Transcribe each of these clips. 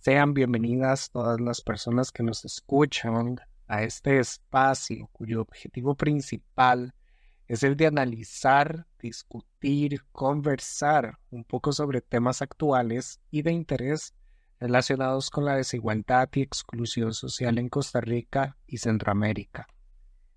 Sean bienvenidas todas las personas que nos escuchan a este espacio cuyo objetivo principal es el de analizar, discutir, conversar un poco sobre temas actuales y de interés relacionados con la desigualdad y exclusión social en Costa Rica y Centroamérica.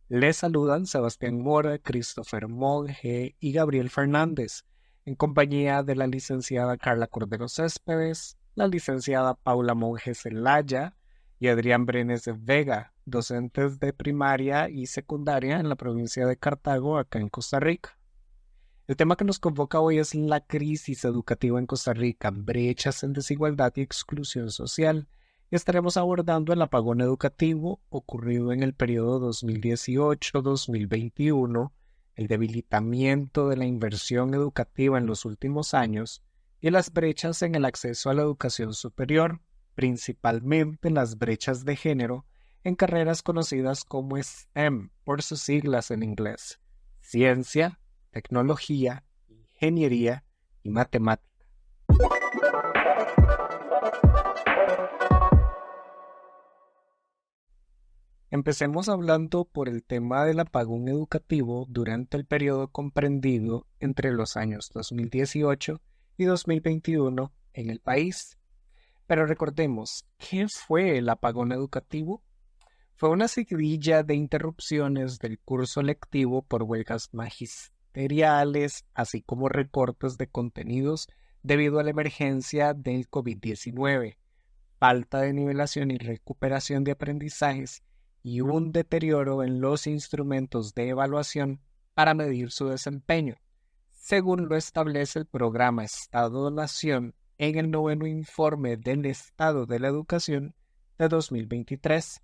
Les saludan Sebastián Mora, Christopher Monge y Gabriel Fernández, en compañía de la licenciada Carla Cordero Céspedes, la licenciada Paula Monge Zelaya y Adrián Brenes de Vega, docentes de primaria y secundaria en la provincia de Cartago, acá en Costa Rica. El tema que nos convoca hoy es la crisis educativa en Costa Rica, brechas en desigualdad y exclusión social, y estaremos abordando el apagón educativo ocurrido en el periodo 2018-2021, el debilitamiento de la inversión educativa en los últimos años y las brechas en el acceso a la educación superior, principalmente las brechas de género en carreras conocidas como STEM, por sus siglas en inglés: ciencia, tecnología, ingeniería y matemática. Empecemos hablando por el tema del apagón educativo durante el periodo comprendido entre los años 2018 y 2021 en el país. Pero recordemos, ¿qué fue el apagón educativo? Fue una seguidilla de interrupciones del curso lectivo por huelgas magisteriales, así como recortes de contenidos debido a la emergencia del COVID-19, falta de nivelación y recuperación de aprendizajes y un deterioro en los instrumentos de evaluación para medir su desempeño, según lo establece el programa Estado-Nación en el 9º informe del Estado de la Educación de 2023.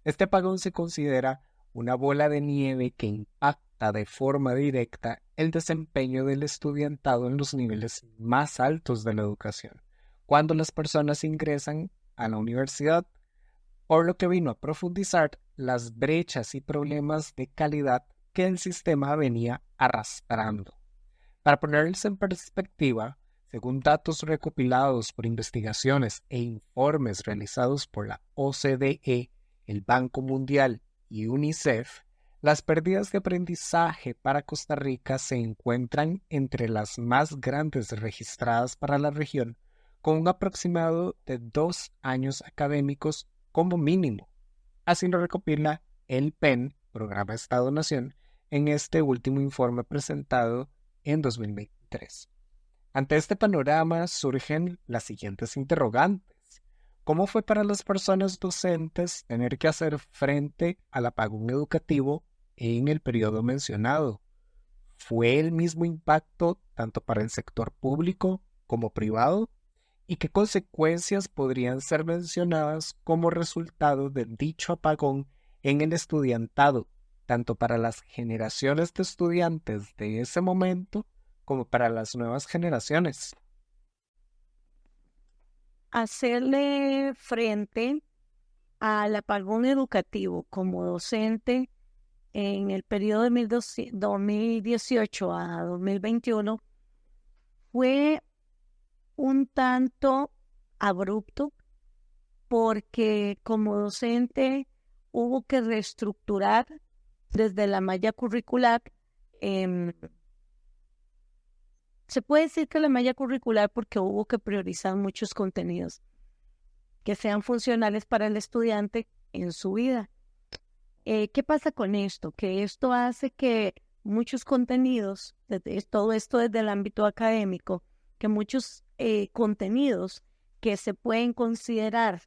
Este apagón se considera una bola de nieve que impacta de forma directa el desempeño del estudiantado en los niveles más altos de la educación, cuando las personas ingresan a la universidad, por lo que vino a profundizar las brechas y problemas de calidad que el sistema venía arrastrando. Para ponerlos en perspectiva, según datos recopilados por investigaciones e informes realizados por la OCDE, el Banco Mundial y UNICEF, las pérdidas de aprendizaje para Costa Rica se encuentran entre las más grandes registradas para la región, con un aproximado de 2 años académicos como mínimo. Así lo recopila el PEN, Programa Estado-Nación, en este último informe presentado en 2023. Ante este panorama surgen las siguientes interrogantes. ¿Cómo fue para las personas docentes tener que hacer frente al apagón educativo en el periodo mencionado? ¿Fue el mismo impacto tanto para el sector público como privado? ¿Y qué consecuencias podrían ser mencionadas como resultado de dicho apagón en el estudiantado, tanto para las generaciones de estudiantes de ese momento como para las nuevas generaciones? Hacerle frente al apagón educativo como docente en el periodo de 2018 a 2021 fue un tanto abrupto porque como docente hubo que reestructurar desde la malla curricular. Se puede decir que la malla curricular porque hubo que priorizar muchos contenidos que sean funcionales para el estudiante en su vida. ¿Qué pasa con esto? Que esto hace que muchos contenidos, todo esto desde el ámbito académico, que muchos contenidos que se pueden considerar,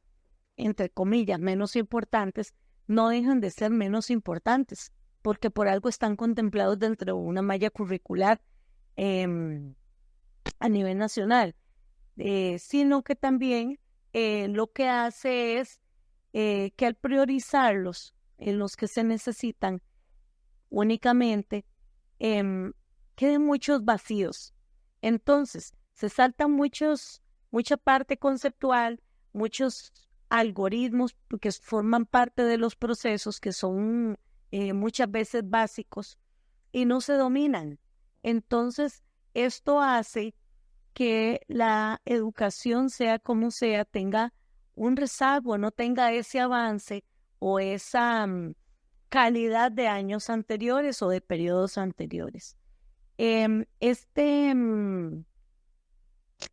entre comillas, menos importantes, no dejan de ser menos importantes, porque por algo están contemplados dentro de una malla curricular a nivel nacional, sino que también lo que hace es que al priorizarlos en los que se necesitan únicamente, queden muchos vacíos. Entonces, se saltan mucha parte conceptual, muchos algoritmos que forman parte de los procesos que son muchas veces básicos y no se dominan. Entonces, esto hace que la educación, sea como sea, tenga un rezago, no tenga ese avance o esa calidad de años anteriores o de periodos anteriores. Este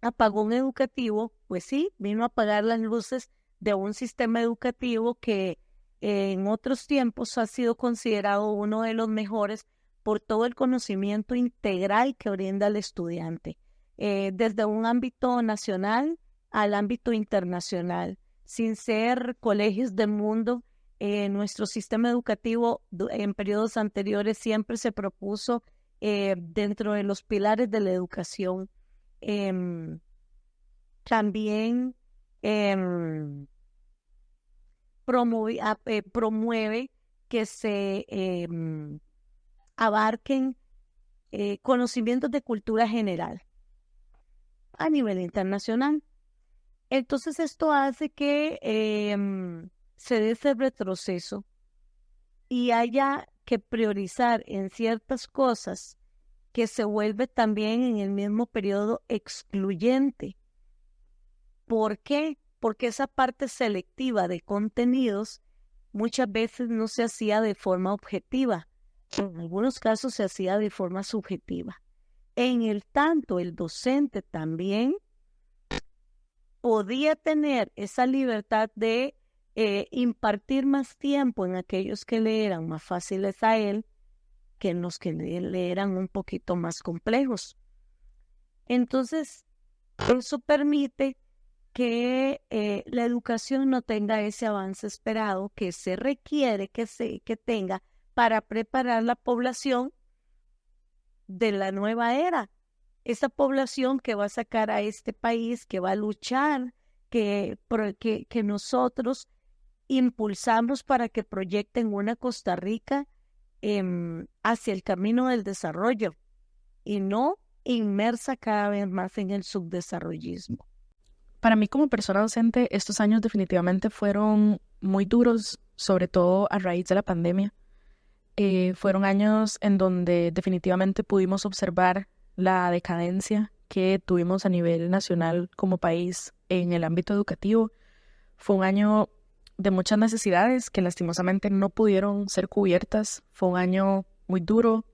apagón educativo, pues sí, vino a apagar las luces de un sistema educativo que en otros tiempos ha sido considerado uno de los mejores por todo el conocimiento integral que brinda al estudiante, desde un ámbito nacional al ámbito internacional. Sin ser colegios del mundo, nuestro sistema educativo en periodos anteriores siempre se propuso dentro de los pilares de la educación. También promueve que se abarquen conocimientos de cultura general a nivel internacional. Entonces esto hace que se dé ese retroceso y haya que priorizar en ciertas cosas que se vuelve también en el mismo periodo excluyente. ¿Por qué? Porque esa parte selectiva de contenidos muchas veces no se hacía de forma objetiva. En algunos casos se hacía de forma subjetiva. En el tanto, el docente también podía tener esa libertad de impartir más tiempo en aquellos que le eran más fáciles a él que en los que le eran un poquito más complejos. Entonces, eso permite que la educación no tenga ese avance esperado que se requiere que tenga para preparar la población de la nueva era. Esa población que va a sacar a este país, que va a luchar, que nosotros impulsamos para que proyecten una Costa Rica hacia el camino del desarrollo y no inmersa cada vez más en el subdesarrollismo. Para mí como persona docente, estos años definitivamente fueron muy duros, sobre todo a raíz de la pandemia. Fueron años en donde definitivamente pudimos observar la decadencia que tuvimos a nivel nacional como país en el ámbito educativo. Fue un año de muchas necesidades que lastimosamente no pudieron ser cubiertas. Fue un año muy duro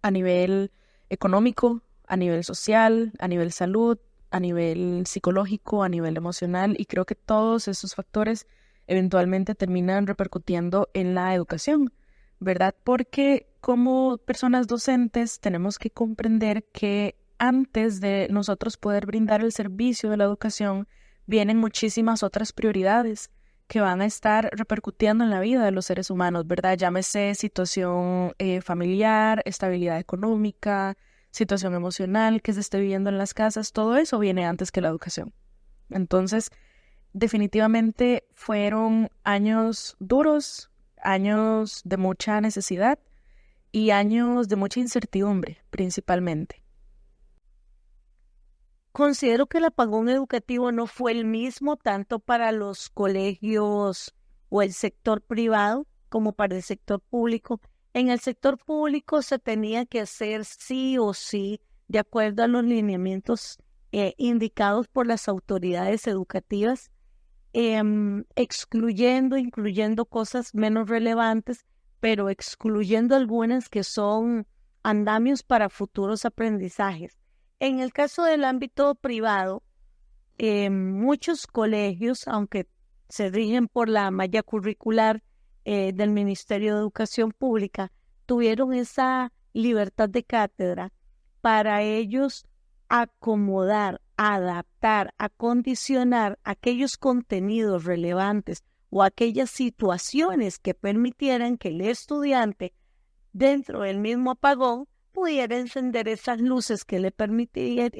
a nivel económico, a nivel social, a nivel salud, a nivel psicológico, a nivel emocional, y creo que todos esos factores eventualmente terminan repercutiendo en la educación, ¿verdad? Porque como personas docentes tenemos que comprender que antes de nosotros poder brindar el servicio de la educación, vienen muchísimas otras prioridades que van a estar repercutiendo en la vida de los seres humanos, ¿verdad? Llámese situación familiar, estabilidad económica, situación emocional que se esté viviendo en las casas, todo eso viene antes que la educación. Entonces, definitivamente fueron años duros, años de mucha necesidad y años de mucha incertidumbre, principalmente. Considero que el apagón educativo no fue el mismo tanto para los colegios o el sector privado como para el sector público. En el sector público se tenía que hacer sí o sí de acuerdo a los lineamientos indicados por las autoridades educativas, incluyendo cosas menos relevantes, pero excluyendo algunas que son andamios para futuros aprendizajes. En el caso del ámbito privado, muchos colegios, aunque se rigen por la malla curricular del Ministerio de Educación Pública, tuvieron esa libertad de cátedra para ellos acomodar, adaptar, acondicionar aquellos contenidos relevantes o aquellas situaciones que permitieran que el estudiante, dentro del mismo apagón, pudiera encender esas luces que le permitirían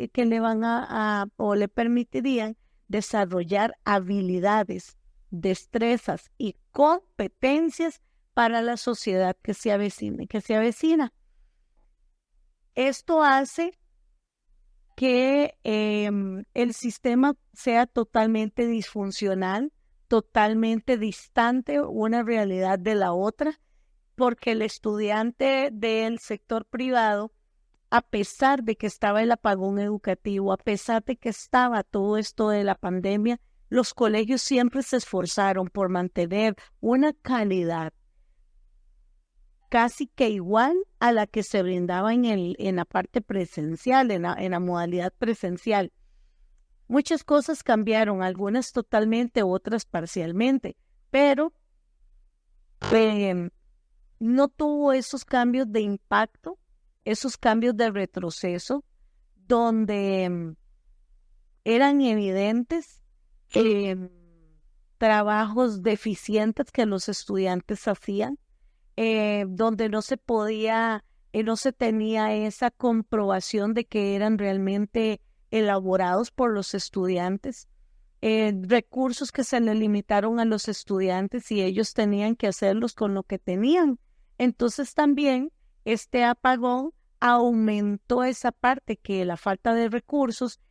desarrollar habilidades, destrezas y competencias para la sociedad que se avecina. Esto hace que el sistema sea totalmente disfuncional, totalmente distante una realidad de la otra, porque el estudiante del sector privado, a pesar de que estaba el apagón educativo, a pesar de que estaba todo esto de la pandemia, los colegios siempre se esforzaron por mantener una calidad casi que igual a la que se brindaba en la parte presencial, en la modalidad presencial. Muchas cosas cambiaron, algunas totalmente, otras parcialmente, pero no tuvo esos cambios de impacto, esos cambios de retroceso, donde eran evidentes trabajos deficientes que los estudiantes hacían, donde no se podía, no se tenía esa comprobación de que eran realmente elaborados por los estudiantes, recursos que se le limitaron a los estudiantes y ellos tenían que hacerlos con lo que tenían. Entonces también este apagón aumentó esa parte, que la falta de recursos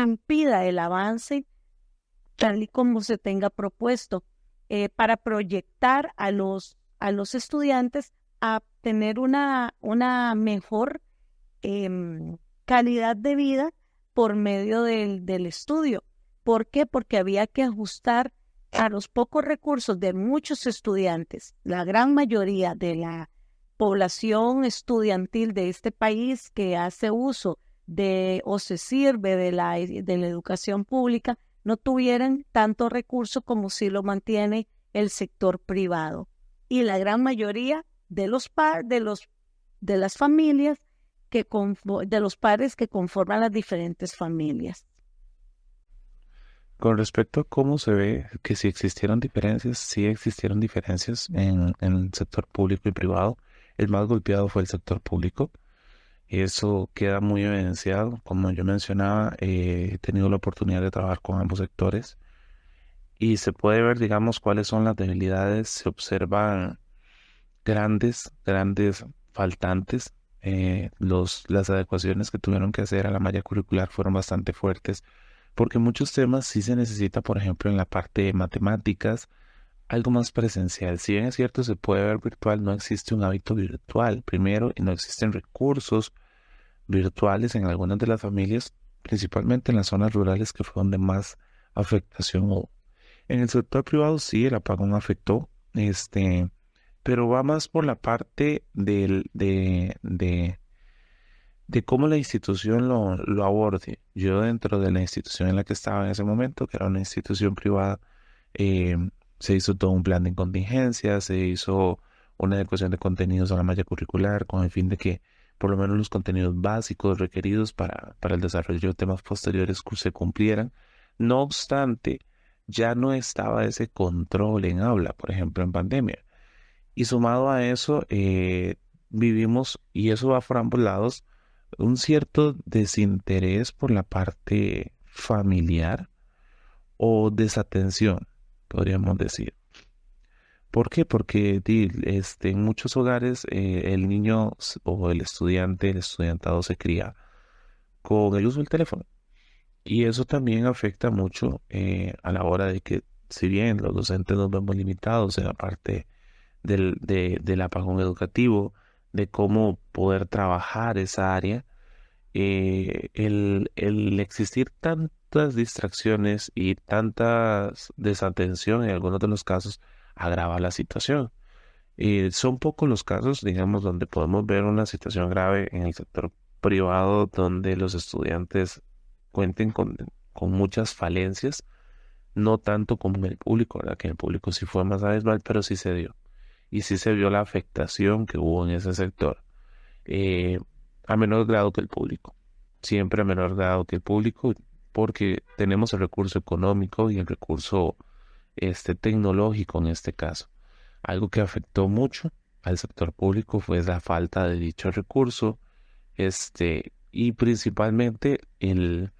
impida el avance tal y como se tenga propuesto, para proyectar a los estudiantes a tener una mejor calidad de vida por medio del estudio. ¿Por qué? Porque había que ajustar a los pocos recursos de muchos estudiantes, la gran mayoría de la población estudiantil de este país que hace uso de o se sirve de la educación pública, no tuvieran tanto recurso como si lo mantiene el sector privado. Y la gran mayoría de las familias de los padres que conforman las diferentes familias. Con respecto a cómo se ve que si existieron diferencias, sí existieron diferencias en el sector público y privado. El más golpeado fue el sector público. Eso queda muy evidenciado. Como yo mencionaba, he tenido la oportunidad de trabajar con ambos sectores y se puede ver, digamos, cuáles son las debilidades. Se observan grandes faltantes. Las adecuaciones que tuvieron que hacer a la malla curricular fueron bastante fuertes, porque muchos temas sí se necesita, por ejemplo, en la parte de matemáticas, algo más presencial. Si bien es cierto, se puede ver virtual, no existe un hábito virtual, primero, y no existen recursos virtuales en algunas de las familias, principalmente en las zonas rurales, que fue donde más afectación hubo. En el sector privado sí, el apagón afectó, pero va más por la parte de cómo la institución lo aborde. Yo, dentro de la institución en la que estaba en ese momento, que era una institución privada, se hizo todo un plan de contingencia, se hizo una adecuación de contenidos a la malla curricular con el fin de que por lo menos los contenidos básicos requeridos para el desarrollo de temas posteriores se cumplieran. No obstante, ya no estaba ese control en aula, por ejemplo, en pandemia. Y sumado a eso, vivimos, y eso va por ambos lados, un cierto desinterés por la parte familiar o desatención, podríamos decir. ¿Por qué? Porque en muchos hogares el niño o el estudiante, el estudiantado se cría con el uso del teléfono. Y eso también afecta mucho a la hora de que, si bien los docentes nos vemos limitados en la parte del apagón educativo, de cómo poder trabajar esa área, el existir tantas distracciones y tanta desatención en algunos de los casos agrava la situación. Son pocos los casos, digamos, donde podemos ver una situación grave en el sector privado, donde los estudiantes cuenten con muchas falencias, no tanto como en el público, ¿verdad? Que en el público sí fue más abismal, pero sí se dio. Y sí se vio la afectación que hubo en ese sector, a menor grado que el público. Siempre a menor grado que el público, porque tenemos el recurso económico y el recurso tecnológico en este caso. Algo que afectó mucho al sector público fue la falta de dicho recurso, y principalmente el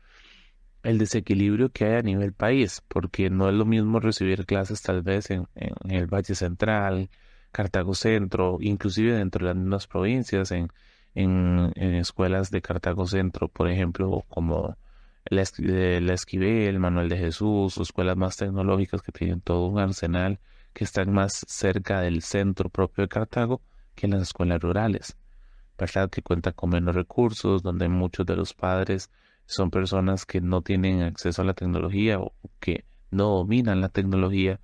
desequilibrio que hay a nivel país, porque no es lo mismo recibir clases tal vez en el Valle Central, Cartago Centro, inclusive dentro de las mismas provincias, en escuelas de Cartago Centro, por ejemplo, como la Esquivel, Manuel de Jesús, o escuelas más tecnológicas que tienen todo un arsenal, que están más cerca del centro propio de Cartago que en las escuelas rurales, ¿verdad? Que cuentan con menos recursos, donde muchos de los padres son personas que no tienen acceso a la tecnología o que no dominan la tecnología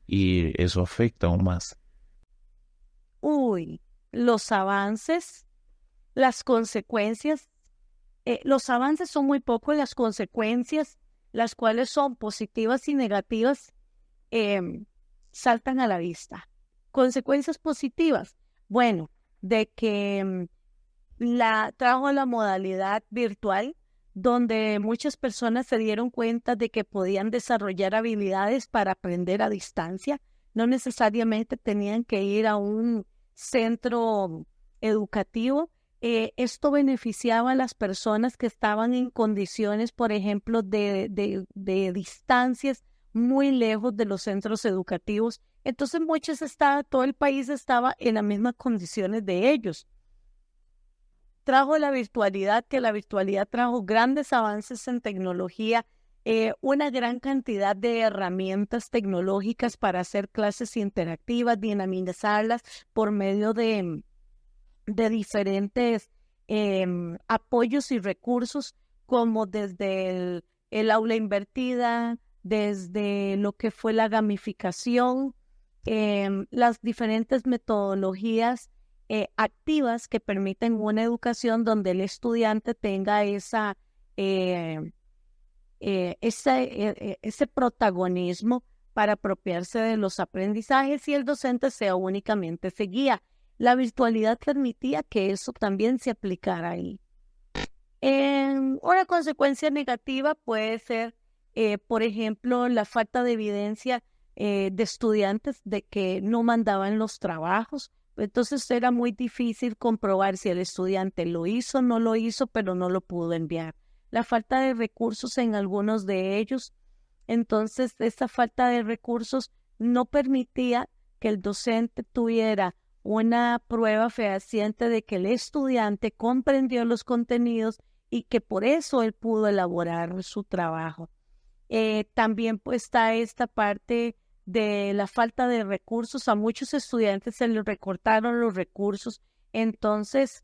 y eso afecta aún más. Uy, los avances, las consecuencias, los avances son muy pocos, las consecuencias, las cuales son positivas y negativas, saltan a la vista. Consecuencias positivas, bueno, de que trajo la modalidad virtual, donde muchas personas se dieron cuenta de que podían desarrollar habilidades para aprender a distancia. No necesariamente tenían que ir a un centro educativo. Esto beneficiaba a las personas que estaban en condiciones, por ejemplo, de distancias muy lejos de los centros educativos. Entonces todo el país estaba en las mismas condiciones de ellos. Trajo la virtualidad, que la virtualidad trajo grandes avances en tecnología, una gran cantidad de herramientas tecnológicas para hacer clases interactivas, dinamizarlas por medio de diferentes apoyos y recursos, como desde el aula invertida, desde lo que fue la gamificación, las diferentes metodologías activas que permiten una educación donde el estudiante tenga ese protagonismo para apropiarse de los aprendizajes y el docente sea únicamente ese guía. La virtualidad permitía que eso también se aplicara ahí. Una consecuencia negativa puede ser, por ejemplo, la falta de evidencia de estudiantes de que no mandaban los trabajos. Entonces era muy difícil comprobar si el estudiante lo hizo o no lo hizo, pero no lo pudo enviar. La falta de recursos en algunos de ellos. Entonces, esa falta de recursos no permitía que el docente tuviera una prueba fehaciente de que el estudiante comprendió los contenidos y que por eso él pudo elaborar su trabajo. También pues está esta parte de la falta de recursos. A muchos estudiantes se les recortaron los recursos. Entonces,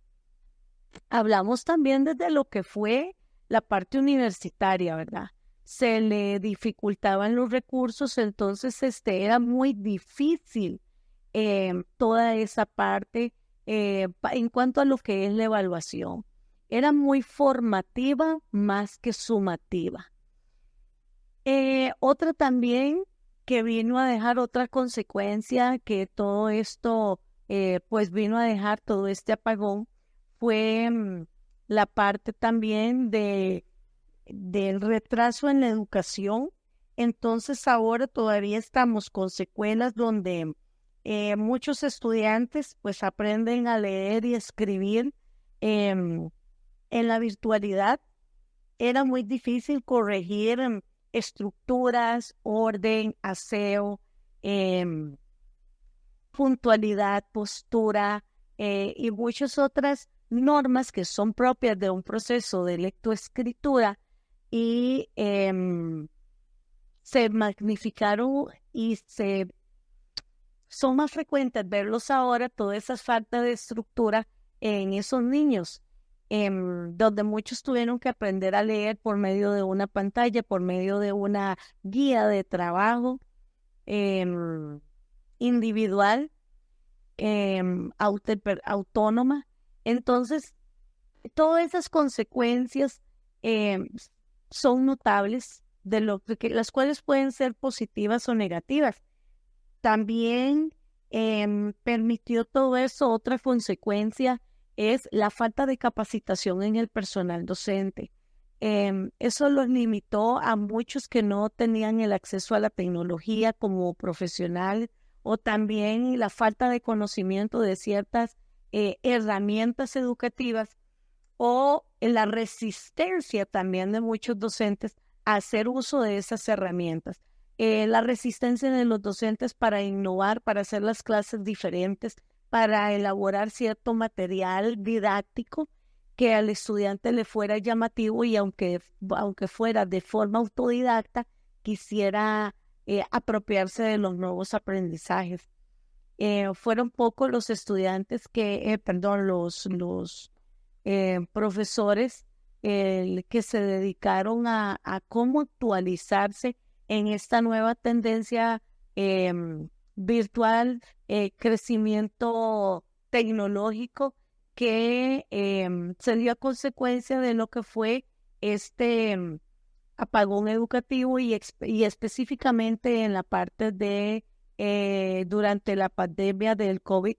hablamos también desde lo que fue la parte universitaria, ¿verdad? Se le dificultaban los recursos, entonces era muy difícil toda esa parte en cuanto a lo que es la evaluación. Era muy formativa más que sumativa. Otra también que vino a dejar otra consecuencia, que todo esto pues vino a dejar todo este apagón, fue la parte también del retraso en la educación. Entonces ahora todavía estamos con secuelas donde muchos estudiantes pues aprenden a leer y escribir en la virtualidad. Era muy difícil corregir estructuras, orden, aseo, puntualidad, postura y muchas otras normas que son propias de un proceso de lectoescritura y se magnificaron y son más frecuentes verlos ahora, todas esas faltas de estructura en esos niños, donde muchos tuvieron que aprender a leer por medio de una pantalla, por medio de una guía de trabajo individual, autónoma. Entonces, todas esas consecuencias son notables, las cuales pueden ser positivas o negativas. También permitió todo eso. Otra consecuencia es la falta de capacitación en el personal docente. Eso los limitó a muchos que no tenían el acceso a la tecnología como profesionales, o también la falta de conocimiento de ciertas herramientas educativas, o la resistencia también de muchos docentes a hacer uso de esas herramientas. La resistencia de los docentes para innovar, para hacer las clases diferentes, para elaborar cierto material didáctico que al estudiante le fuera llamativo y aunque fuera de forma autodidacta, quisiera apropiarse de los nuevos aprendizajes. Fueron pocos los estudiantes los profesores que se dedicaron a cómo actualizarse en esta nueva tendencia virtual, crecimiento tecnológico que se dio a consecuencia de lo que fue este apagón educativo y específicamente en la parte de durante la pandemia del COVID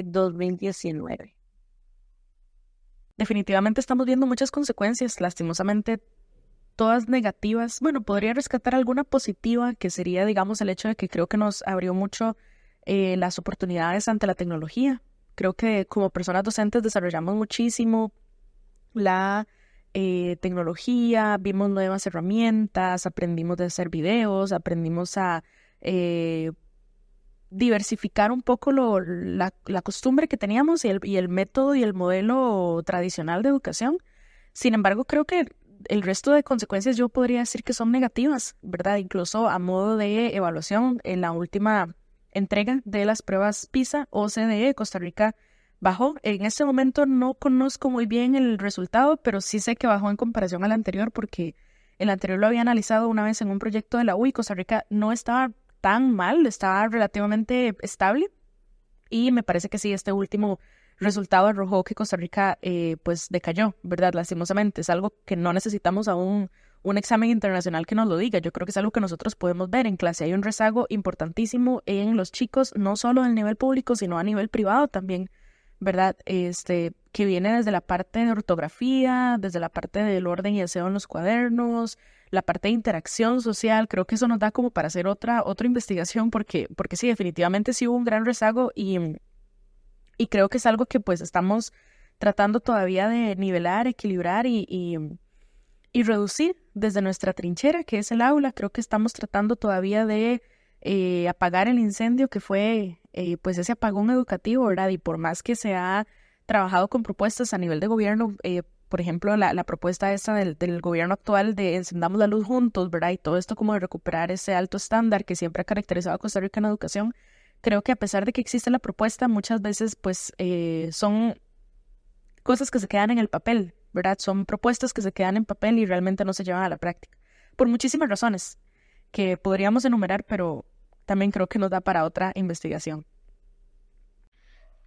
2019. Definitivamente estamos viendo muchas consecuencias, lastimosamente todas negativas. Bueno, podría rescatar alguna positiva, que sería, digamos, el hecho de que creo que nos abrió mucho las oportunidades ante la tecnología. Creo que como personas docentes desarrollamos muchísimo la tecnología, vimos nuevas herramientas, aprendimos de hacer videos, aprendimos a diversificar un poco la costumbre que teníamos y el método y el modelo tradicional de educación. Sin embargo, creo que el resto de consecuencias yo podría decir que son negativas, ¿verdad? Incluso a modo de evaluación, en la última entrega de las pruebas PISA, OCDE, Costa Rica bajó. En este momento no conozco muy bien el resultado, pero sí sé que bajó en comparación al anterior, porque el anterior lo había analizado una vez en un proyecto de la UI. Costa Rica no estaba tan mal, estaba relativamente estable, y me parece que sí, este último resultado arrojó que Costa Rica pues decayó, ¿verdad? Lastimosamente, es algo que no necesitamos aún un examen internacional que nos lo diga. Yo creo que es algo que nosotros podemos ver en clase. Hay un rezago importantísimo en los chicos, no solo del nivel público, sino a nivel privado también, ¿verdad? Que viene desde la parte de ortografía, desde la parte del orden y aseo en los cuadernos, la parte de interacción social. Creo que eso nos da como para hacer otra investigación, porque sí, definitivamente sí hubo un gran rezago y creo que es algo que pues estamos tratando todavía de nivelar, equilibrar y reducir desde nuestra trinchera, que es el aula. Creo que estamos tratando todavía de apagar el incendio que fue pues ese apagón educativo, ¿verdad? Y por más que se ha trabajado con propuestas a nivel de gobierno, por ejemplo, la propuesta esta del gobierno actual de encendamos la luz juntos, ¿verdad? Y todo esto como de recuperar ese alto estándar que siempre ha caracterizado a Costa Rica en educación. Creo que a pesar de que existe la propuesta, muchas veces pues son cosas que se quedan en el papel, ¿verdad? Son propuestas que se quedan en papel y realmente no se llevan a la práctica. Por muchísimas razones que podríamos enumerar, pero también creo que nos da para otra investigación.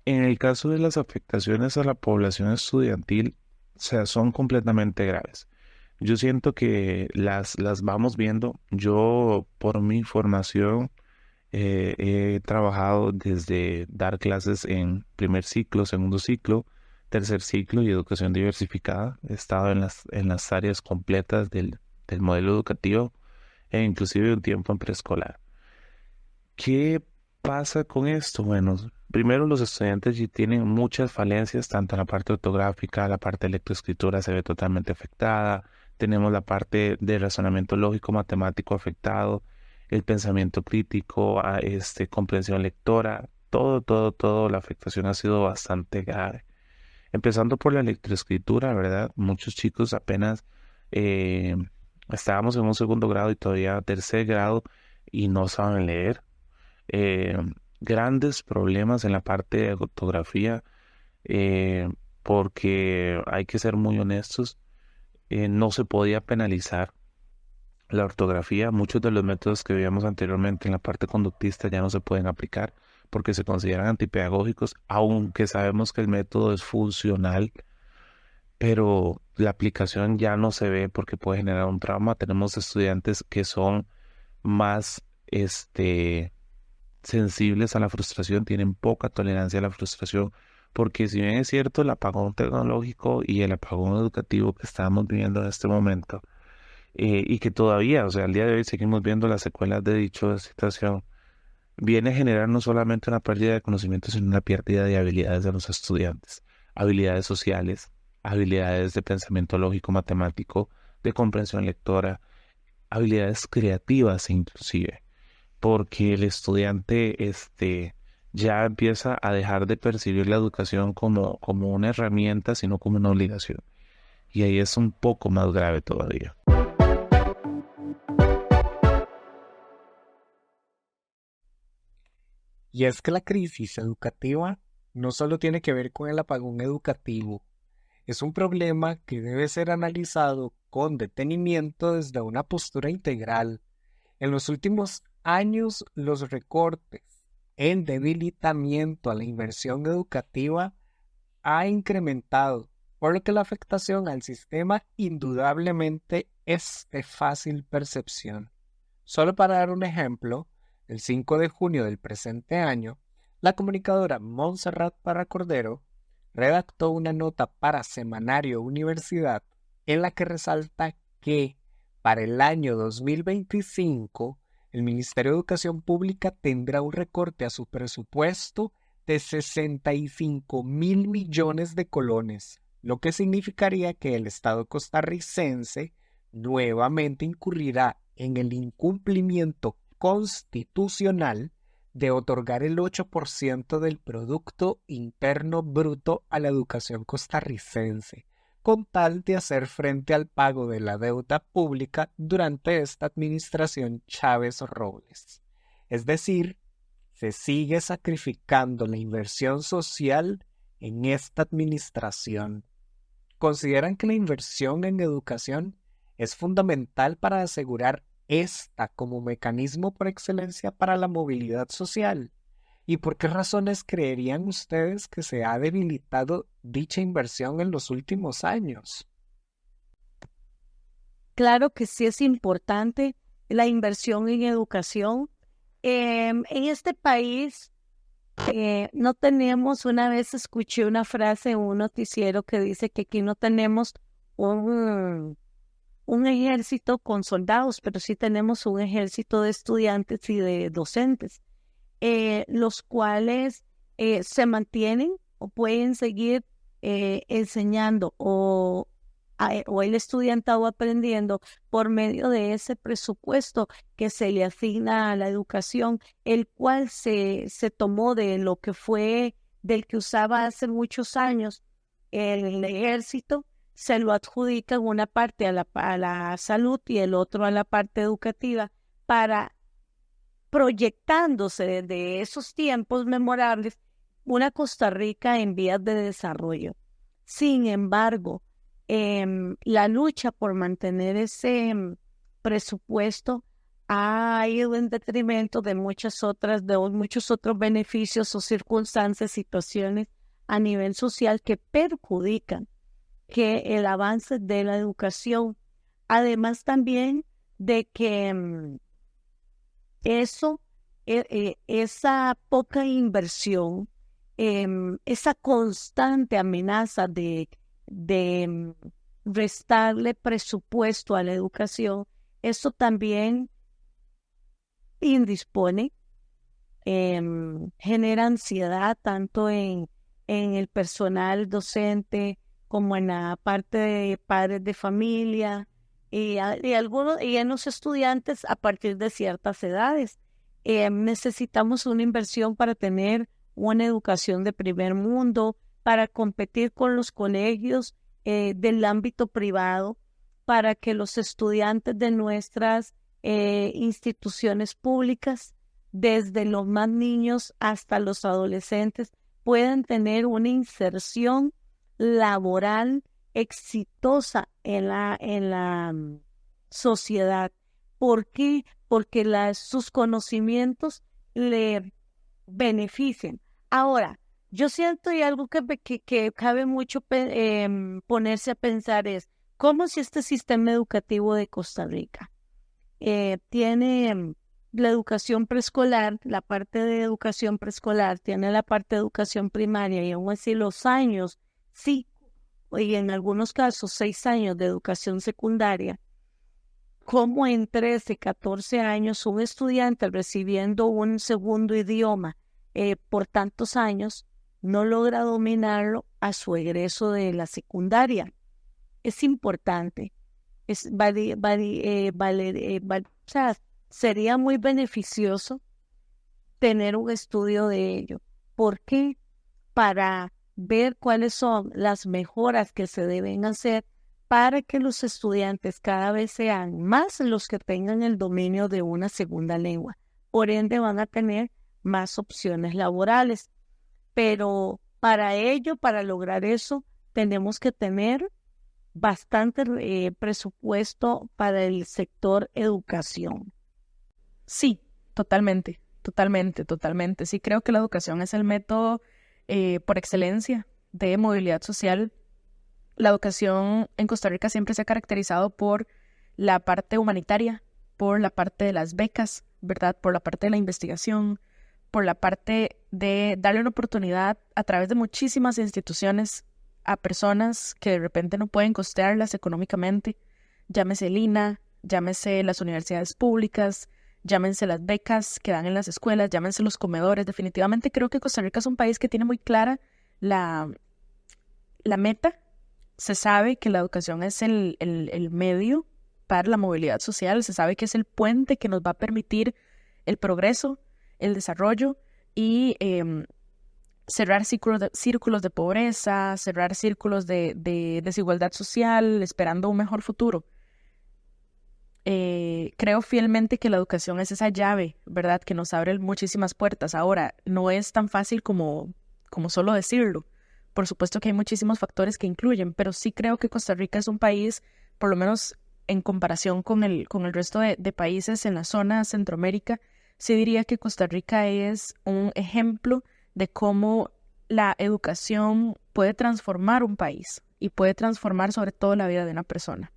En el caso de las afectaciones a la población estudiantil, o sea, son completamente graves. Yo siento que las vamos viendo. Yo, por mi formación, he trabajado desde dar clases en primer ciclo, segundo ciclo, tercer ciclo y educación diversificada. He estado en las áreas completas del modelo educativo e inclusive un tiempo en preescolar. ¿Qué pasa con esto? Bueno, primero los estudiantes ya tienen muchas falencias, tanto en la parte ortográfica, la parte de lectoescritura se ve totalmente afectada, tenemos la parte de razonamiento lógico matemático afectado, el pensamiento crítico, comprensión lectora, todo, la afectación ha sido bastante grave. Empezando por la lectoescritura, ¿verdad? Muchos chicos apenas eh, estábamos en un segundo grado y todavía tercer grado y no saben leer. eh, Grandes problemas en la parte de ortografía, eh, porque hay que ser muy honestos, no se podía penalizar la ortografía. Muchos de los métodos que veíamos anteriormente en la parte conductista ya no se pueden aplicar porque se consideran antipedagógicos, aunque sabemos que el método es funcional, pero la aplicación ya no se ve porque puede generar un trauma. Tenemos estudiantes que son más, sensibles a la frustración, tienen poca tolerancia a la frustración, porque si bien es cierto el apagón tecnológico y el apagón educativo que estamos viviendo en este momento, y que todavía, o sea, al día de hoy seguimos viendo las secuelas de dicha situación, viene a generar no solamente una pérdida de conocimientos, sino una pérdida de habilidades de los estudiantes, habilidades sociales, habilidades de pensamiento lógico matemático, de comprensión lectora, habilidades creativas inclusive, porque el estudiante ya empieza a dejar de percibir la educación como una herramienta, sino como una obligación. Y ahí es un poco más grave todavía. Y es que la crisis educativa no solo tiene que ver con el apagón educativo, Es un problema que debe ser analizado con detenimiento desde una postura integral. En los últimos años, los recortes en debilitamiento a la inversión educativa ha incrementado, por lo que la afectación al sistema indudablemente es de fácil percepción. Solo para dar un ejemplo, el 5 de junio del presente año, la comunicadora Montserrat Parra Cordero redactó una nota para Semanario Universidad en la que resalta que para el año 2025 el Ministerio de Educación Pública tendrá un recorte a su presupuesto de 65.000 millones de colones, lo que significaría que el Estado costarricense nuevamente incurrirá en el incumplimiento constitucional de otorgar el 8% del Producto Interno Bruto a la educación costarricense, con tal de hacer frente al pago de la deuda pública durante esta administración Chávez Robles. Es decir, se sigue sacrificando la inversión social en esta administración. ¿Consideran que la inversión en educación es fundamental para asegurar esta como mecanismo por excelencia para la movilidad social? ¿Y por qué razones creerían ustedes que se ha debilitado dicha inversión en los últimos años? Claro que sí es importante la inversión en educación. En este país no tenemos, una vez escuché una frase en un noticiero que dice que aquí no tenemos un ejército con soldados, pero sí tenemos un ejército de estudiantes y de docentes, los cuales se mantienen o pueden seguir enseñando o el estudiantado aprendiendo por medio de ese presupuesto que se le asigna a la educación, el cual se tomó de lo que fue, del que usaba hace muchos años el ejército, se lo adjudica una parte a la salud y el otro a la parte educativa, para proyectándose desde esos tiempos memorables una Costa Rica en vías de desarrollo. Sin embargo, la lucha por mantener ese presupuesto ha ido en detrimento de muchos otros beneficios o circunstancias, situaciones a nivel social que perjudican que el avance de la educación. Además también de que esa poca inversión, esa constante amenaza de restarle presupuesto a la educación, eso también indispone, genera ansiedad tanto en el personal docente como en la parte de padres de familia y en los estudiantes a partir de ciertas edades. Necesitamos una inversión para tener una educación de primer mundo, para competir con los colegios del ámbito privado, para que los estudiantes de nuestras instituciones públicas, desde los más niños hasta los adolescentes, puedan tener una inserción laboral exitosa en la sociedad. ¿Por qué? Porque sus conocimientos le benefician. Ahora, yo siento, y algo que cabe mucho ponerse a pensar es, ¿cómo si este sistema educativo de Costa Rica tiene la educación preescolar, la parte de educación preescolar, tiene la parte de educación primaria y aún así los años, sí, y en algunos casos 6 años de educación secundaria? ¿Cómo en 13, 14 años un estudiante recibiendo un segundo idioma por tantos años no logra dominarlo a su egreso de la secundaria? Es importante. O sea, sería muy beneficioso tener un estudio de ello. ¿Por qué? Para ver cuáles son las mejoras que se deben hacer para que los estudiantes cada vez sean más los que tengan el dominio de una segunda lengua. Por ende, van a tener más opciones laborales. Pero para ello, para lograr eso, tenemos que tener bastante presupuesto para el sector educación. Sí, totalmente, totalmente, totalmente. Sí, creo que la educación es el método por excelencia de movilidad social. La educación en Costa Rica siempre se ha caracterizado por la parte humanitaria, por la parte de las becas, ¿verdad? Por la parte de la investigación, por la parte de darle una oportunidad a través de muchísimas instituciones a personas que de repente no pueden costearlas económicamente. Llámese el INA, llámese las universidades públicas, llámense las becas que dan en las escuelas, llámense los comedores. Definitivamente creo que Costa Rica es un país que tiene muy clara la meta. Se sabe que la educación es el medio para la movilidad social, se sabe que es el puente que nos va a permitir el progreso, el desarrollo y cerrar círculos de pobreza, cerrar círculos de desigualdad social, esperando un mejor futuro. Creo fielmente que la educación es esa llave, ¿verdad?, que nos abre muchísimas puertas. Ahora, no es tan fácil como solo decirlo. Por supuesto que hay muchísimos factores que incluyen, pero sí creo que Costa Rica es un país, por lo menos en comparación con el resto de países en la zona Centroamérica, sí diría que Costa Rica es un ejemplo de cómo la educación puede transformar un país y puede transformar sobre todo la vida de una persona.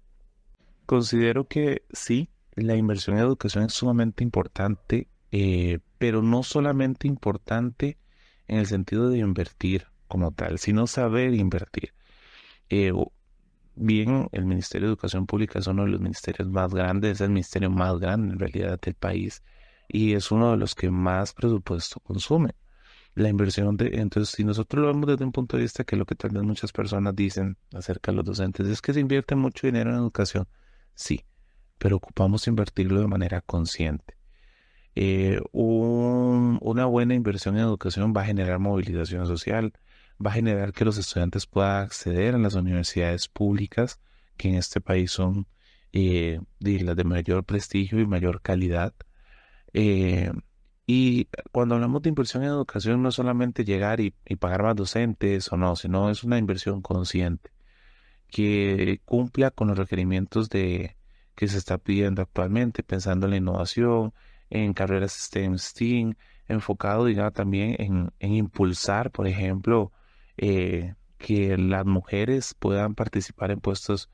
Considero que sí, la inversión en educación es sumamente importante, pero no solamente importante en el sentido de invertir como tal, sino saber invertir. Bien, el Ministerio de Educación Pública es uno de los ministerios más grandes, es el ministerio más grande en realidad del país y es uno de los que más presupuesto consume. La inversión entonces, si nosotros lo vemos desde un punto de vista que lo que tal vez muchas personas dicen acerca de los docentes es que se invierte mucho dinero en educación, sí, pero ocupamos invertirlo de manera consciente. Una buena inversión en educación va a generar movilización social, va a generar que los estudiantes puedan acceder a las universidades públicas, que en este país son las de mayor prestigio y mayor calidad. Y cuando hablamos de inversión en educación, no es solamente llegar y pagar más docentes o no, sino es una inversión consciente que cumpla con los requerimientos que se está pidiendo actualmente, pensando en la innovación, en carreras STEM, enfocado, digamos, también en impulsar, por ejemplo, que las mujeres puedan participar en puestos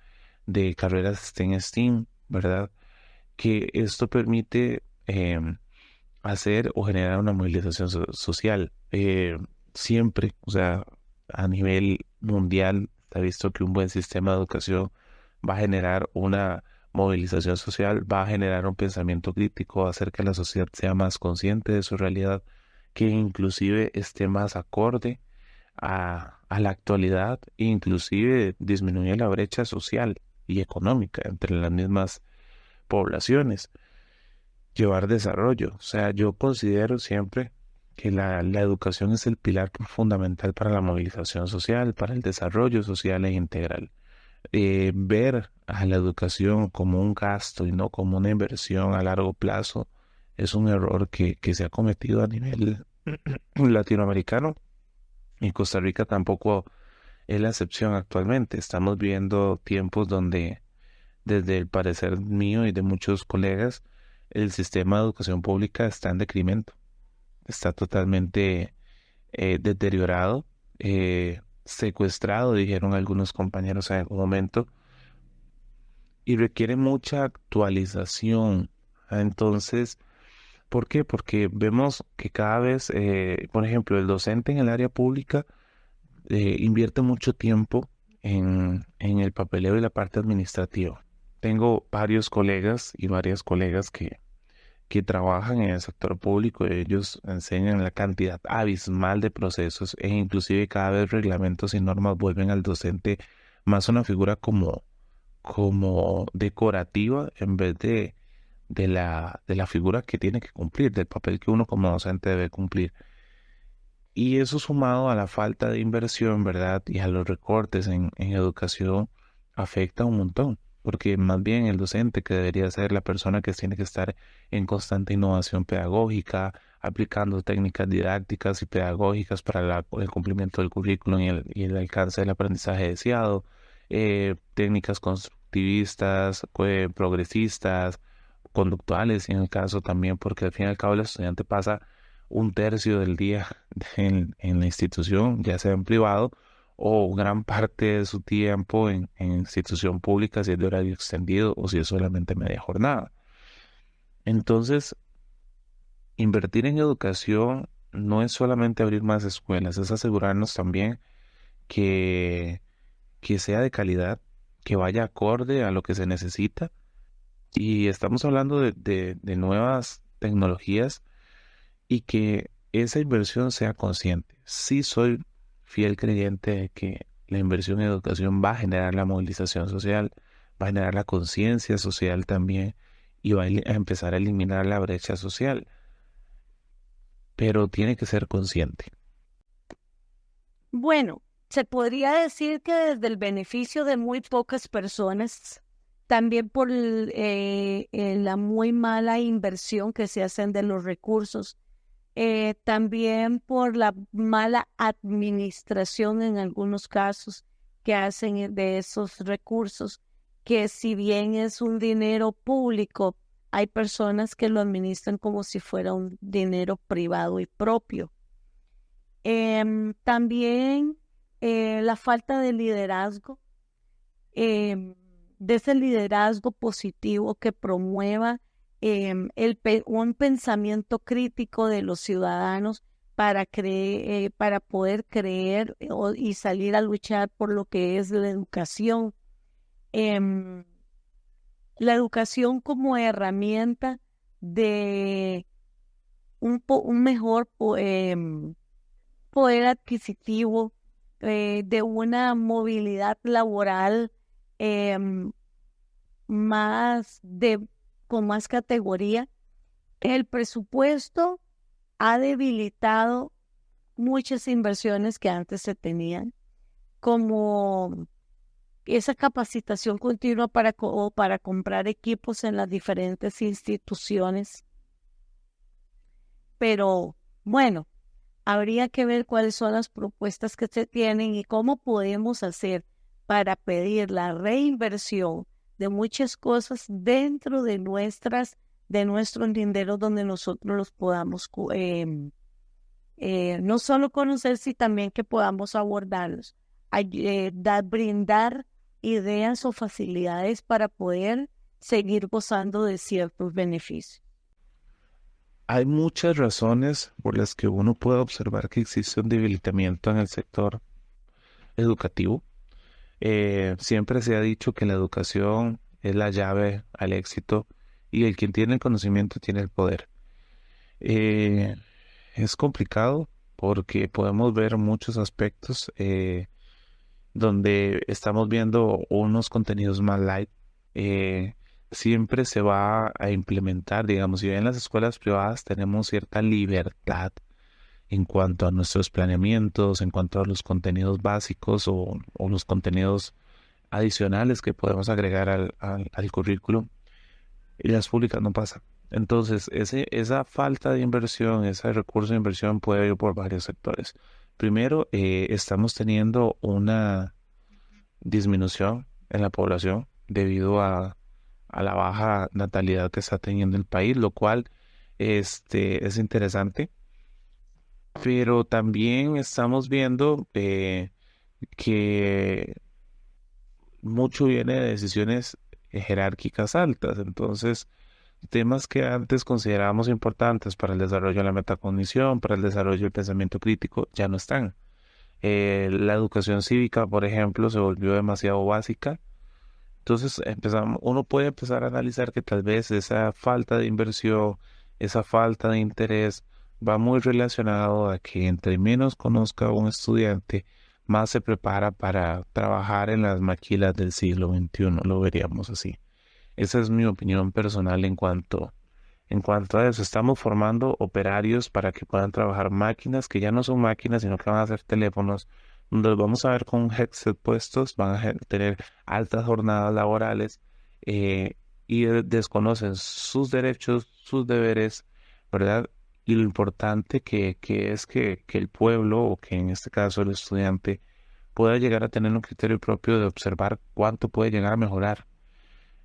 de carreras STEM, ¿verdad? Que esto permite hacer o generar una movilización social. Siempre, o sea, a nivel mundial, se ha visto que un buen sistema de educación va a generar una movilización social, va a generar un pensamiento crítico, va a hacer que la sociedad sea más consciente de su realidad, que inclusive esté más acorde a la actualidad e inclusive disminuye la brecha social y económica entre las mismas poblaciones. Llevar desarrollo. O sea, yo considero siempre que la educación es el pilar fundamental para la movilización social, para el desarrollo social e integral. Ver a la educación como un gasto y no como una inversión a largo plazo es un error que se ha cometido a nivel latinoamericano y Costa Rica tampoco es la excepción actualmente. Estamos viendo tiempos donde, desde el parecer mío y de muchos colegas, el sistema de educación pública está en decremento, está totalmente deteriorado, secuestrado, dijeron algunos compañeros en algún momento, y requiere mucha actualización. Entonces, ¿por qué? Porque vemos que cada vez, por ejemplo, el docente en el área pública invierte mucho tiempo en el papeleo y la parte administrativa. Tengo varios colegas y varias colegas que trabajan en el sector público. Ellos enseñan la cantidad abismal de procesos e inclusive cada vez reglamentos y normas vuelven al docente más una figura como decorativa en vez de la figura que tiene que cumplir, del papel que uno como docente debe cumplir. Y eso sumado a la falta de inversión, ¿verdad? Y a los recortes en educación afecta un montón, porque más bien el docente, que debería ser la persona que tiene que estar en constante innovación pedagógica, aplicando técnicas didácticas y pedagógicas para el cumplimiento del currículum y el alcance del aprendizaje deseado, técnicas constructivistas, progresistas, conductuales en el caso también, porque al fin y al cabo el estudiante pasa un tercio del día en la institución, ya sea en privado, o gran parte de su tiempo en institución pública, si es de horario extendido o si es solamente media jornada. Entonces, invertir en educación no es solamente abrir más escuelas, es asegurarnos también que, que sea de calidad, que vaya acorde a lo que se necesita. Y estamos hablando de nuevas tecnologías y que esa inversión sea consciente. Sí soy fiel creyente de que la inversión en educación va a generar la movilización social, va a generar la conciencia social también y va a empezar a eliminar la brecha social, pero tiene que ser consciente. Bueno, se podría decir que desde el beneficio de muy pocas personas, también por la muy mala inversión que se hacen de los recursos, también por la mala administración en algunos casos que hacen de esos recursos, que si bien es un dinero público, hay personas que lo administran como si fuera un dinero privado y propio. También la falta de liderazgo, de ese liderazgo positivo que promueva un pensamiento crítico de los ciudadanos para poder creer y salir a luchar por lo que es la educación. La educación como herramienta de un mejor poder adquisitivo, de una movilidad laboral con más categoría. El presupuesto ha debilitado muchas inversiones que antes se tenían, como esa capacitación continua para comprar equipos en las diferentes instituciones. Pero bueno, habría que ver cuáles son las propuestas que se tienen y cómo podemos hacer para pedir la reinversión de muchas cosas dentro de nuestros linderos, donde nosotros los podamos no solo conocer, sino también que podamos abordarlos, brindar ideas o facilidades para poder seguir gozando de ciertos beneficios. Hay muchas razones por las que uno puede observar que existe un debilitamiento en el sector educativo. Siempre se ha dicho que la educación es la llave al éxito y el quien tiene el conocimiento tiene el poder. Es complicado porque podemos ver muchos aspectos donde estamos viendo unos contenidos más light. Siempre se va a implementar, digamos, si bien en las escuelas privadas tenemos cierta libertad en cuanto a nuestros planeamientos, en cuanto a los contenidos básicos o los contenidos adicionales que podemos agregar al currículum, y las públicas no pasa. Entonces, esa falta de inversión, ese recurso de inversión puede ir por varios sectores. Primero, estamos teniendo una disminución en la población debido a la baja natalidad que está teniendo el país, lo cual es interesante. Pero también estamos viendo que mucho viene de decisiones jerárquicas altas. Entonces, temas que antes considerábamos importantes para el desarrollo de la metacognición, para el desarrollo del pensamiento crítico, ya no están. La educación cívica, por ejemplo, se volvió demasiado básica. Entonces, uno puede empezar a analizar que tal vez esa falta de inversión, esa falta de interés, va muy relacionado a que entre menos conozca un estudiante, más se prepara para trabajar en las maquilas del siglo XXI, lo veríamos así. Esa es mi opinión personal en cuanto a eso. Estamos formando operarios para que puedan trabajar máquinas que ya no son máquinas, sino que van a ser teléfonos, donde los vamos a ver con headset puestos, van a tener altas jornadas laborales y desconocen sus derechos, sus deberes, ¿verdad? y lo importante que es que el pueblo, o que en este caso el estudiante, pueda llegar a tener un criterio propio de observar cuánto puede llegar a mejorar.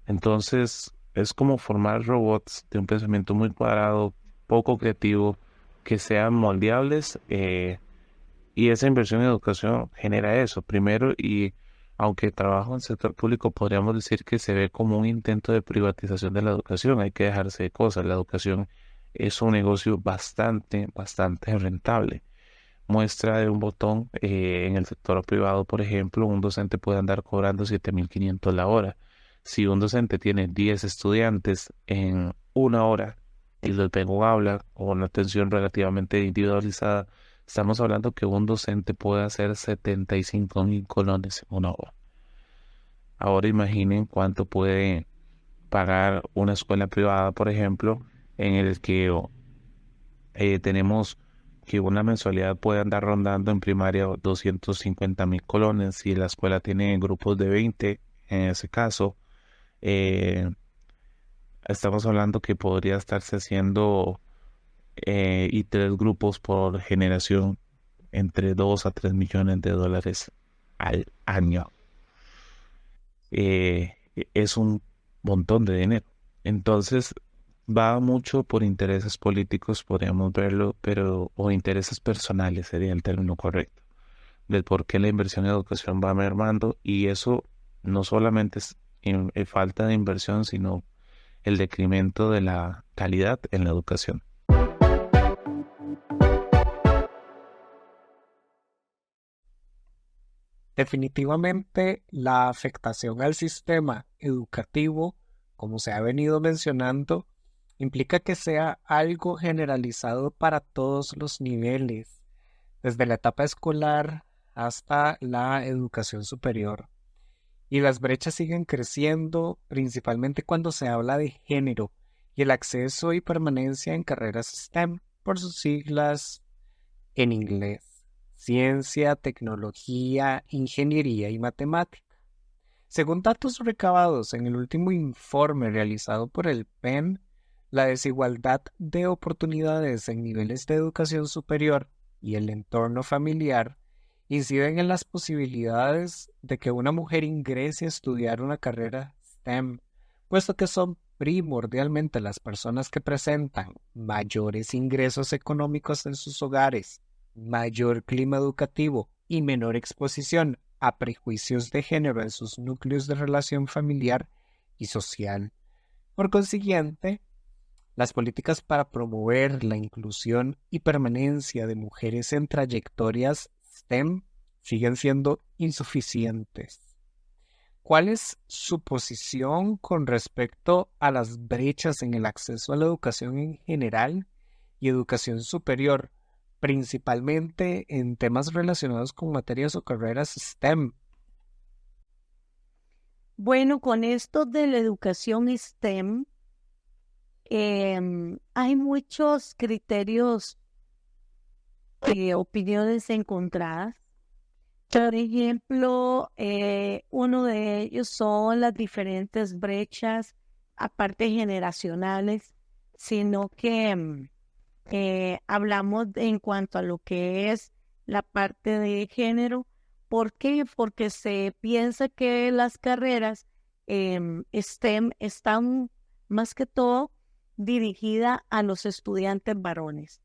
Entonces, es como formar robots de un pensamiento muy cuadrado, poco creativo, que sean moldeables, y esa inversión en educación genera eso. Primero, y aunque trabajo en el sector público, podríamos decir que se ve como un intento de privatización de la educación. Hay que dejarse de cosas. La educación es un negocio bastante rentable. Muestra de un botón, en el sector privado, por ejemplo, un docente puede andar cobrando 7.500 la hora. Si un docente tiene 10 estudiantes en una hora y les pega un aula o una atención relativamente individualizada, estamos hablando que un docente puede hacer 75.000 colones en una hora. Ahora imaginen cuánto puede pagar una escuela privada, por ejemplo, en el que tenemos que una mensualidad puede andar rondando en primaria 250.000 colones. Si la escuela tiene grupos de 20, en ese caso, eh, estamos hablando que podría estarse haciendo, y 3 grupos por generación, entre 2 a 3 millones de dólares al año. Es un montón de dinero. Entonces, va mucho por intereses políticos, podríamos verlo, pero, o intereses personales sería el término correcto, del por qué la inversión en educación va mermando, y eso no solamente es falta de inversión, sino el decremento de la calidad en la educación. Definitivamente, la afectación al sistema educativo, como se ha venido mencionando, implica que sea algo generalizado para todos los niveles, desde la etapa escolar hasta la educación superior. Y las brechas siguen creciendo, principalmente cuando se habla de género y el acceso y permanencia en carreras STEM, por sus siglas en inglés: ciencia, tecnología, ingeniería y matemática. Según datos recabados en el último informe realizado por el PEN, la desigualdad de oportunidades en niveles de educación superior y el entorno familiar inciden en las posibilidades de que una mujer ingrese a estudiar una carrera STEM, puesto que son primordialmente las personas que presentan mayores ingresos económicos en sus hogares, mayor clima educativo y menor exposición a prejuicios de género en sus núcleos de relación familiar y social. Por consiguiente, las políticas para promover la inclusión y permanencia de mujeres en trayectorias STEM siguen siendo insuficientes. ¿Cuál es su posición con respecto a las brechas en el acceso a la educación en general y educación superior, principalmente en temas relacionados con materias o carreras STEM? Bueno, con esto de la educación STEM, hay muchos criterios y opiniones encontradas. Por ejemplo, uno de ellos son las diferentes brechas, aparte generacionales, sino que hablamos en cuanto a lo que es la parte de género. ¿Por qué? Porque se piensa que las carreras STEM están más que todo dirigidas a los estudiantes varones.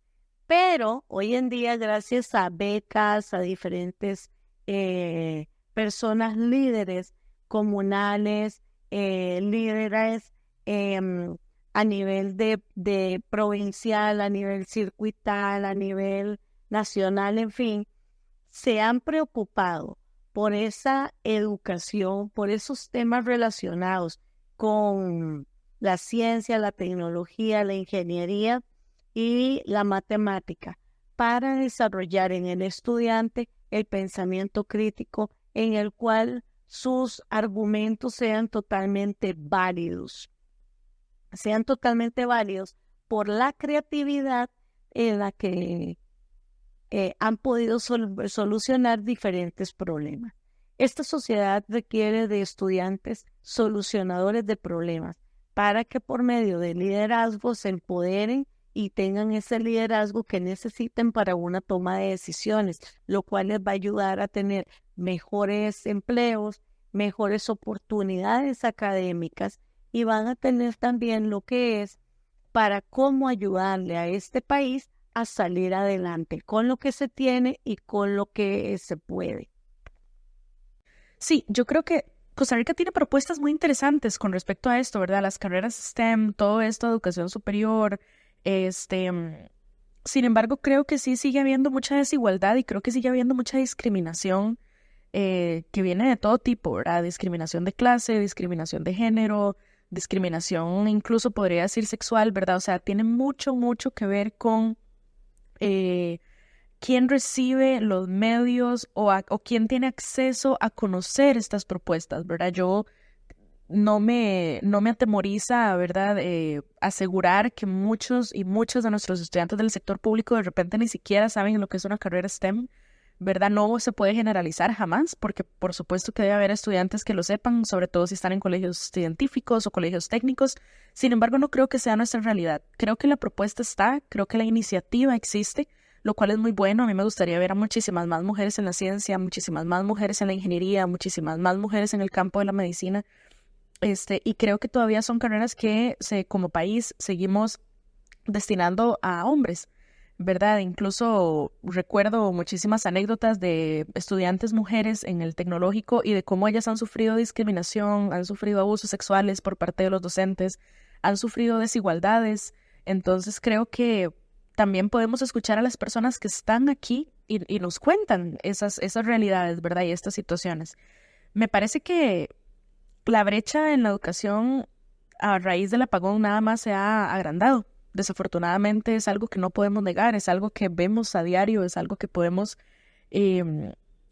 Pero hoy en día, gracias a becas, a diferentes personas líderes comunales, líderes a nivel de provincial, a nivel circuital, a nivel nacional, en fin, se han preocupado por esa educación, por esos temas relacionados con la ciencia, la tecnología, la ingeniería y la matemática, para desarrollar en el estudiante el pensamiento crítico, en el cual sus argumentos sean totalmente válidos por la creatividad en la que han podido solucionar diferentes problemas. Esta sociedad requiere de estudiantes solucionadores de problemas para que por medio de liderazgo se empoderen y tengan ese liderazgo que necesiten para una toma de decisiones, lo cual les va a ayudar a tener mejores empleos, mejores oportunidades académicas y van a tener también lo que es para cómo ayudarle a este país a salir adelante con lo que se tiene y con lo que se puede. Sí, yo creo que Costa Rica tiene propuestas muy interesantes con respecto a esto, ¿verdad? Las carreras STEM, todo esto, educación superior, sin embargo, creo que sí sigue habiendo mucha desigualdad y creo que sigue habiendo mucha discriminación que viene de todo tipo, ¿verdad? Discriminación de clase, discriminación de género, discriminación incluso podría decir sexual, ¿verdad? O sea, tiene mucho, mucho que ver con quién recibe los medios o quién tiene acceso a conocer estas propuestas, ¿verdad? Yo no me atemoriza, ¿verdad? Asegurar que muchos y muchas de nuestros estudiantes del sector público de repente ni siquiera saben lo que es una carrera STEM, ¿verdad? No se puede generalizar jamás, porque por supuesto que debe haber estudiantes que lo sepan, sobre todo si están en colegios científicos o colegios técnicos. Sin embargo, no creo que sea nuestra realidad. Creo que la propuesta está, creo que la iniciativa existe, lo cual es muy bueno. A mí me gustaría ver a muchísimas más mujeres en la ciencia, muchísimas más mujeres en la ingeniería, muchísimas más mujeres en el campo de la medicina. Y creo que todavía son carreras que como país seguimos destinando a hombres, ¿verdad? Incluso recuerdo muchísimas anécdotas de estudiantes mujeres en el tecnológico y de cómo ellas han sufrido discriminación, han sufrido abusos sexuales por parte de los docentes, han sufrido desigualdades. Entonces creo que también podemos escuchar a las personas que están aquí y nos cuentan esas realidades, ¿verdad? Y estas situaciones. Me parece que la brecha en la educación a raíz del apagón nada más se ha agrandado. Desafortunadamente es algo que no podemos negar, es algo que vemos a diario, es algo que podemos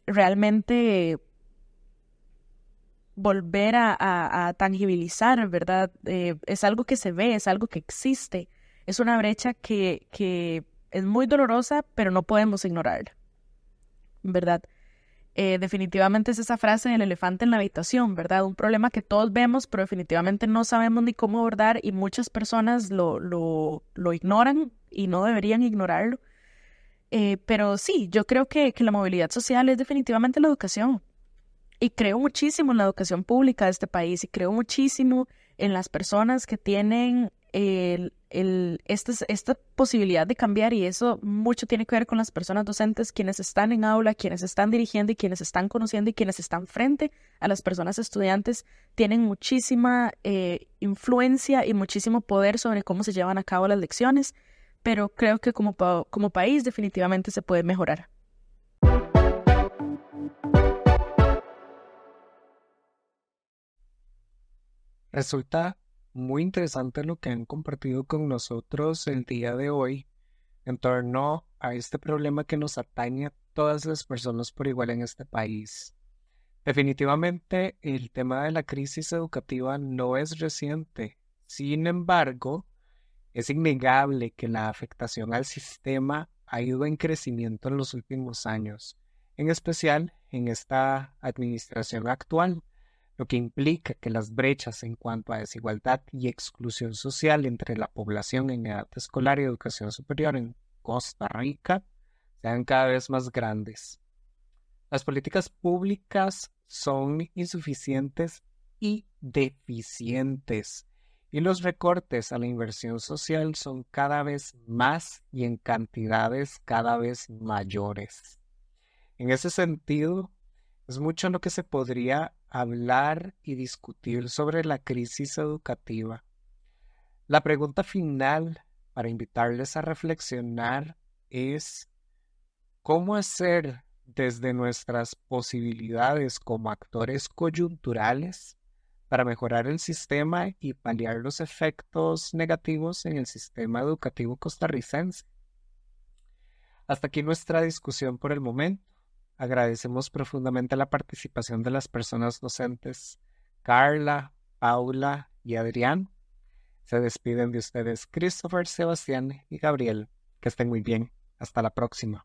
realmente volver a tangibilizar, ¿verdad? Es algo que se ve, es algo que existe. Es una brecha que es muy dolorosa, pero no podemos ignorarla, ¿verdad? Definitivamente es esa frase del elefante en la habitación, ¿verdad? Un problema que todos vemos, pero definitivamente no sabemos ni cómo abordar y muchas personas lo ignoran y no deberían ignorarlo. Pero sí, yo creo que la movilidad social es definitivamente la educación. Y creo muchísimo en la educación pública de este país y creo muchísimo en las personas que tienen esta posibilidad de cambiar, y eso mucho tiene que ver con las personas docentes, quienes están en aula, quienes están dirigiendo y quienes están conociendo y quienes están frente a las personas estudiantes, tienen muchísima influencia y muchísimo poder sobre cómo se llevan a cabo las lecciones, pero creo que como país definitivamente se puede mejorar. Resulta muy interesante lo que han compartido con nosotros el día de hoy en torno a este problema que nos atañe a todas las personas por igual en este país. Definitivamente el tema de la crisis educativa no es reciente. Sin embargo, es innegable que la afectación al sistema ha ido en crecimiento en los últimos años, en especial en esta administración actual, lo que implica que las brechas en cuanto a desigualdad y exclusión social entre la población en edad escolar y educación superior en Costa Rica sean cada vez más grandes. Las políticas públicas son insuficientes y deficientes, y los recortes a la inversión social son cada vez más y en cantidades cada vez mayores. En ese sentido, es mucho lo que se podría hablar y discutir sobre la crisis educativa. La pregunta final para invitarles a reflexionar es ¿cómo hacer desde nuestras posibilidades como actores coyunturales para mejorar el sistema y paliar los efectos negativos en el sistema educativo costarricense? Hasta aquí nuestra discusión por el momento. Agradecemos profundamente la participación de las personas docentes Carla, Paula y Adrián. Se despiden de ustedes Christopher, Sebastián y Gabriel. Que estén muy bien. Hasta la próxima.